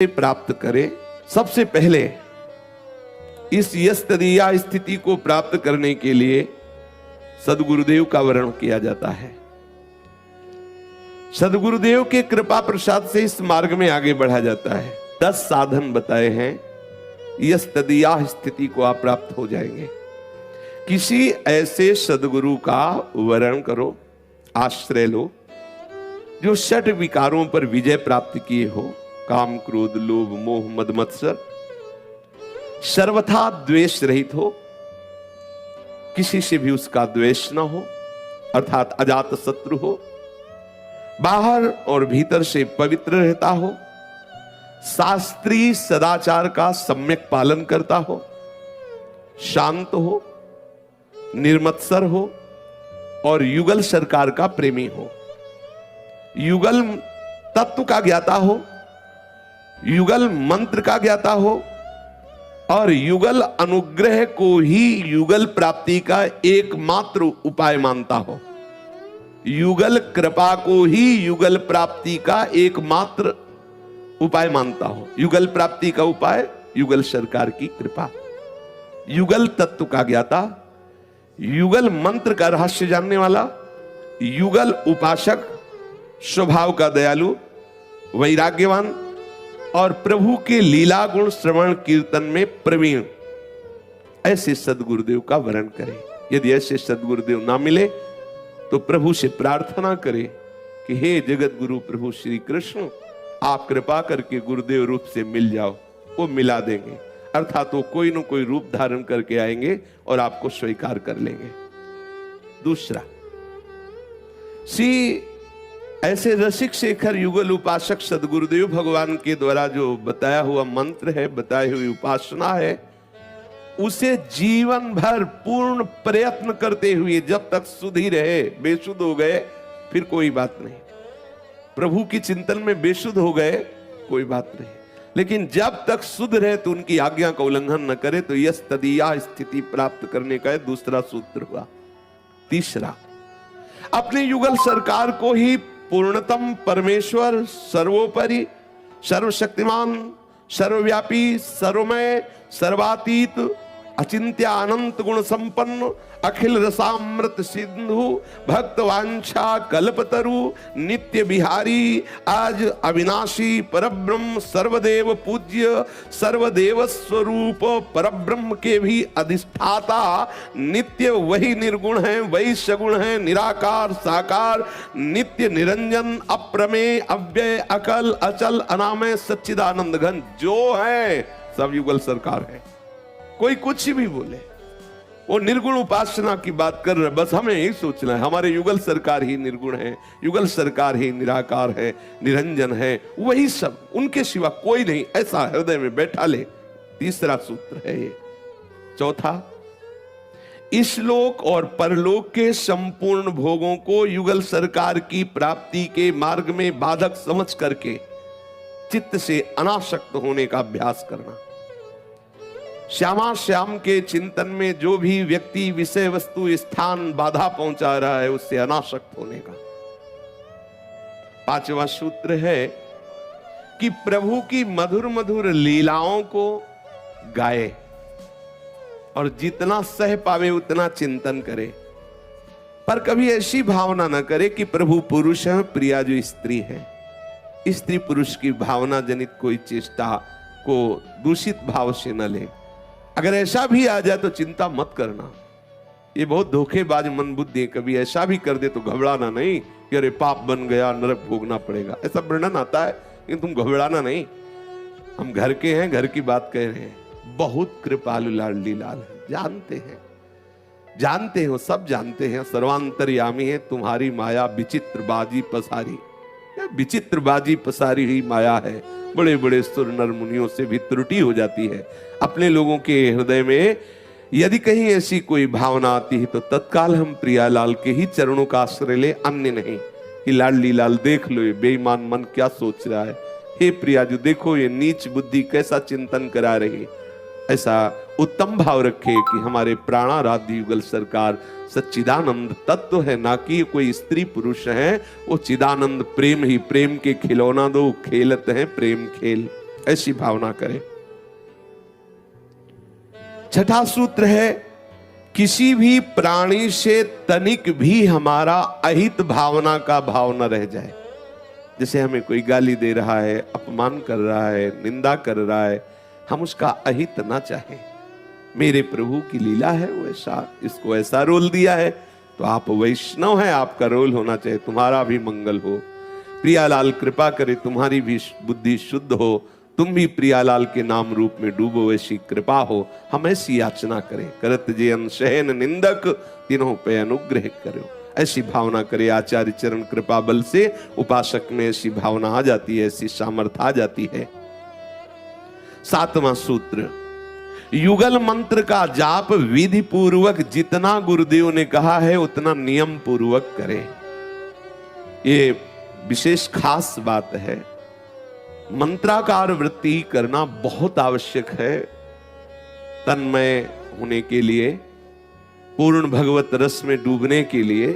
प्राप्त करे। सबसे पहले इस यश तदीया स्थिति को प्राप्त करने के लिए सदगुरुदेव का वर्ण किया जाता है। सदगुरुदेव के कृपा प्रसाद से इस मार्ग में आगे बढ़ा जाता है। 10 साधन बताए हैं, यश तदीया स्थिति को आप प्राप्त हो जाएंगे। किसी ऐसे सदगुरु का वर्ण करो, आश्रय लो, जो 6 विकारों पर विजय प्राप्त किए हो, काम क्रोध लोभ मोह मद मत्सर, सर्वथा द्वेष रहित हो, किसी से भी उसका द्वेष न हो, अर्थात अजात शत्रु हो, बाहर और भीतर से पवित्र रहता हो, शास्त्रीय सदाचार का सम्यक पालन करता हो, शांत हो, निर्मत्सर हो और युगल सरकार का प्रेमी हो, युगल तत्व का ज्ञाता हो, युगल मंत्र का ज्ञाता हो और युगल अनुग्रह को ही युगल प्राप्ति का एकमात्र उपाय मानता हो, युगल कृपा को ही युगल प्राप्ति का एकमात्र उपाय मानता हो। युगल प्राप्ति का उपाय युगल सरकार की कृपा, युगल तत्व का ज्ञाता, युगल मंत्र का रहस्य जानने वाला, युगल उपासक, स्वभाव का दयालु, वैराग्यवान और प्रभु के लीला गुण श्रवण कीर्तन में प्रवीण, ऐसे सदगुरुदेव का वर्ण करें। यदि ऐसे सदगुरुदेव ना मिले तो प्रभु से प्रार्थना करें कि हे जगत गुरु प्रभु श्री कृष्ण, आप कृपा करके गुरुदेव रूप से मिल जाओ। वो मिला देंगे, अर्थात वो कोई न कोई रूप धारण करके आएंगे और आपको स्वीकार कर लेंगे। दूसरा, ऐसे रसिक शेखर युगल उपासक सदगुरुदेव भगवान के द्वारा जो बताया हुआ मंत्र है, बताई हुई उपासना है, उसे जीवन भर पूर्ण प्रयत्न करते हुए जब तक शुद्ध ही रहे, बेशुद्ध हो गए फिर कोई बात नहीं, प्रभु की चिंतन में बेशुद्ध हो गए कोई बात नहीं, लेकिन जब तक शुद्ध रहे तो उनकी आज्ञा का उल्लंघन न करे, तो यश तदीया स्थिति प्राप्त करने का दूसरा सूत्र हुआ। तीसरा, अपने युगल सरकार को ही पूर्णतम परमेश्वर, सर्वोपरि, सर्वशक्तिमान, सर्वव्यापी, सर्वमय, सर्वातीत, अचिंत्य अनंत गुण संपन्न, अखिल रसामृत सिंधु, भक्त वांछा कल्पतरु, नित्य बिहारी, आज अविनाशी परब्रह्म, सर्वदेव पूज्य, सर्वदेव स्वरूप परब्रह्म के भी अधिष्ठाता, नित्य वही निर्गुण है, वही सगुण है, निराकार साकार, नित्य निरंजन, अप्रमेय, अव्यय, अकल, अचल, अनामय, सच्चिदानंद घन, जो है सब युगल सरकार है। कोई कुछ भी बोले, वो निर्गुण उपासना की बात कर रहे, बस हमें यही सोचना है हमारे युगल सरकार ही निर्गुण है, युगल सरकार ही निराकार है, निरंजन है, वही सब, उनके सिवा कोई नहीं, ऐसा हृदय में बैठा ले। तीसरा सूत्र है ये। चौथा, इस लोक और परलोक के संपूर्ण भोगों को युगल सरकार की प्राप्ति के मार्ग में बाधक समझ करके चित्त से अनासक्त होने का अभ्यास करना। श्यामा श्याम के चिंतन में जो भी व्यक्ति विषय वस्तु स्थान बाधा पहुंचा रहा है, उससे अनासक्त होने का। पांचवा सूत्र है कि प्रभु की मधुर मधुर लीलाओं को गाए और जितना सह पावे उतना चिंतन करे, पर कभी ऐसी भावना न करे कि प्रभु पुरुष है, प्रिया जो स्त्री है। स्त्री पुरुष की भावना जनित कोई चेष्टा को दूषित भाव से न ले। अगर ऐसा भी आ जाए तो चिंता मत करना, ये बहुत धोखेबाज मन बुद्धि है। कभी ऐसा भी कर दे तो घबराना नहीं कि अरे पाप बन गया, नरक भोगना पड़ेगा, ऐसा वर्णन आता है, लेकिन तुम घबराना नहीं। हम घर के हैं, घर की बात कह रहे हैं। बहुत कृपालु लाडली लाल है, जानते हो, सब जानते हैं, सर्वांतर्यामी है, तुम्हारी माया विचित्र बाजी पसारी, विचित्र बाजी पसारी हुई माया है। बड़े बड़े सुर नर मुनियों से भी त्रुटि हो जाती है। अपने लोगों के हृदय में यदि कहीं ऐसी कोई भावना आती है तो तत्काल हम प्रियालाल के ही चरणों का आश्रय ले, अन्य नहीं कि लाडली लाल देख लो ये बेईमान मन क्या सोच रहा है, हे प्रिया जो देखो ये नीच बुद्धि कैसा चिंतन करा रही। ऐसा उत्तम भाव रखे कि हमारे प्राणाराध्य युगल सरकार सच्चिदानंद तत्व है, ना कि कोई स्त्री पुरुष है। वो चिदानंद प्रेम ही, प्रेम के खिलौना दो, खेलते हैं प्रेम खेल। ऐसी भावना करें। छठा सूत्र है, किसी भी प्राणी से तनिक भी हमारा अहित भावना का भाव न रह जाए। जैसे हमें कोई गाली दे रहा है, अपमान कर रहा है, निंदा कर रहा है, हम उसका अहित ना चाहें। मेरे प्रभु की लीला है, वो ऐसा, इसको ऐसा रोल दिया है, तो आप वैष्णव हैं, आपका रोल होना चाहिए, तुम्हारा भी मंगल हो। प्रियालाल कृपा करे तुम्हारी भी बुद्धि शुद्ध हो, तुम भी प्रियालाल के नाम रूप में डूबो, ऐसी कृपा हो। हम ऐसी याचना करें। करत जे अनशहन निंदक, तीनों पे अनुग्रह करो, ऐसी भावना करे। आचार्य चरण कृपा बल से उपासक में ऐसी भावना आ जाती है, ऐसी सामर्थ्य आ जाती है। सातवां सूत्र, युगल मंत्र का जाप विधि पूर्वक जितना गुरुदेव ने कहा है उतना नियम पूर्वक करें। ये विशेष खास बात है। मंत्राकार वृत्ति करना बहुत आवश्यक है तन्मय होने के लिए, पूर्ण भगवत रस में डूबने के लिए।